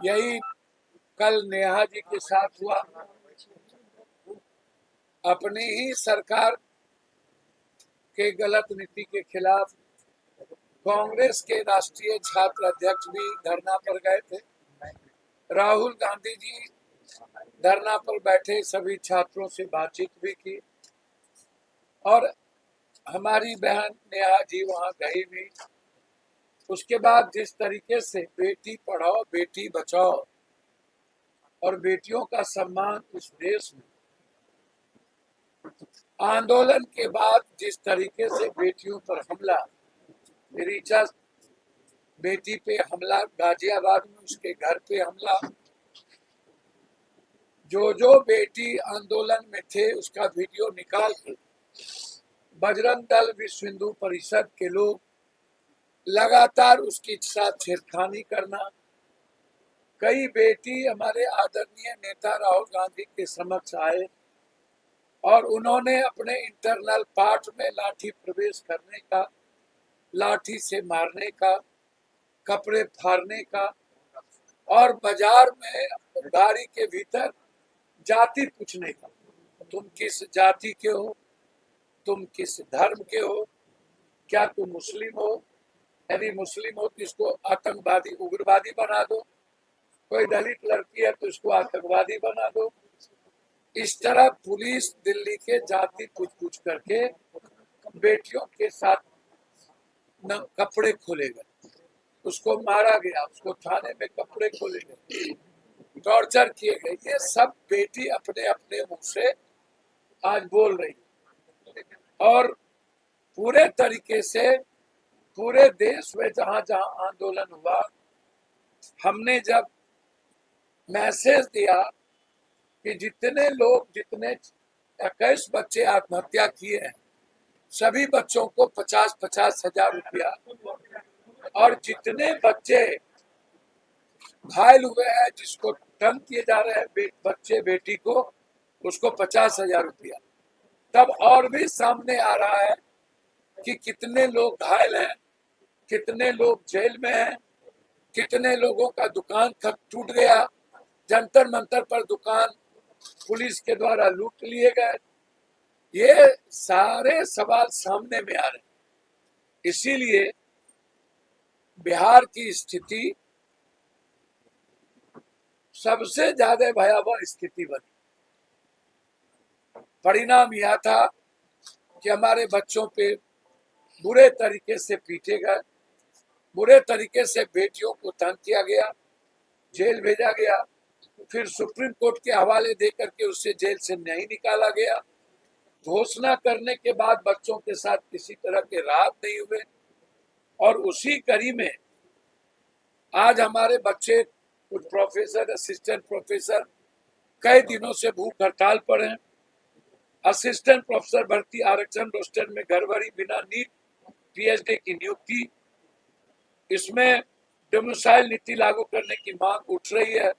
यही कल नेहा जी के साथ हुआ। अपनी ही सरकार के गलत नीति के खिलाफ कांग्रेस के राष्ट्रीय छात्र अध्यक्ष भी धरना पर गए थे। राहुल गांधी जी धरना पर बैठे सभी छात्रों से बातचीत भी की और हमारी बहन नेहा जी वहां गई भी। उसके बाद जिस तरीके से बेटी पढ़ाओ बेटी बचाओ और बेटियों का सम्मान इस देश में आंदोलन के बाद जिस तरीके से बेटियों पर हमला, ऋचा बेटी पे हमला, गाजियाबाद में उसके घर पे हमला, जो बेटी आंदोलन में थे उसका वीडियो निकाल के बजरंग दल विश्व हिंदू परिषद के लोग लगातार उसके साथ छेड़खानी करना। कई बेटी हमारे आदरणीय नेता राहुल गांधी के समक्ष आए और उन्होंने अपने इंटरनल पार्ट में लाठी प्रवेश करने का, लाठी से मारने का, कपड़े फाड़ने का और बाजार में गाड़ी के भीतर जाति पूछने का, तुम किस जाति के हो, तुम किस धर्म के हो, क्या तुम मुस्लिम हो, यदि मुस्लिम हो तो इसको आतंकवादी उग्रवादी बना दो, कोई दलित लड़की है तो इसको आतंकवादी बना दो। इस तरह पुलिस दिल्ली के जाति पूछ करके बेटियों के साथ न कपड़े खोले गए, उसको मारा गया, उसको थाने में कपड़े खोले गए, टॉर्चर किए गए। ये सब बेटी अपने अपने मुंह से आज बोल रही और पूरे तरीके से पूरे देश में जहां जहां आंदोलन हुआ, हमने जब मैसेज दिया कि जितने 21 बच्चे आत्महत्या किए हैं, सभी बच्चों को 50-50 हजार रुपया और जितने बच्चे घायल हुए हैं, जिसको तंग किए जा रहे हैं बच्चे बेटी को, उसको 50,000 रुपया। तब और भी सामने आ रहा है कि कितने लोग घायल हैं, कितने लोग जेल में हैं, कितने लोगों का दुकान टूट गया, जंतर मंतर पर दुकान पुलिस के द्वारा लूट लिए गए। ये सारे सवाल सामने में आ रहे हैं। इसीलिए बिहार की स्थिति सबसे ज्यादा भयावह स्थिति बनी। परिणाम यह था कि हमारे बच्चों पे बुरे तरीके से पीटे गए, बुरे तरीके से बेटियों को तंग किया गया, जेल भेजा गया, फिर सुप्रीम कोर्ट के हवाले देकर के उससे जेल से नहीं निकाला गया। घोषणा करने के बाद बच्चों के साथ किसी तरह के राहत नहीं हुए और उसी कड़ी में आज हमारे बच्चे, कुछ प्रोफेसर, असिस्टेंट प्रोफेसर कई दिनों से भूख हड़ताल पर हैं। असिस्टेंट प्रोफेसर भर्ती आरक्षण रोस्टर में गड़बड़ी, बिना नीट पीएचडी की नियुक्ति, इसमें डोमिसाइल नीति लागू करने की मांग उठ रही है।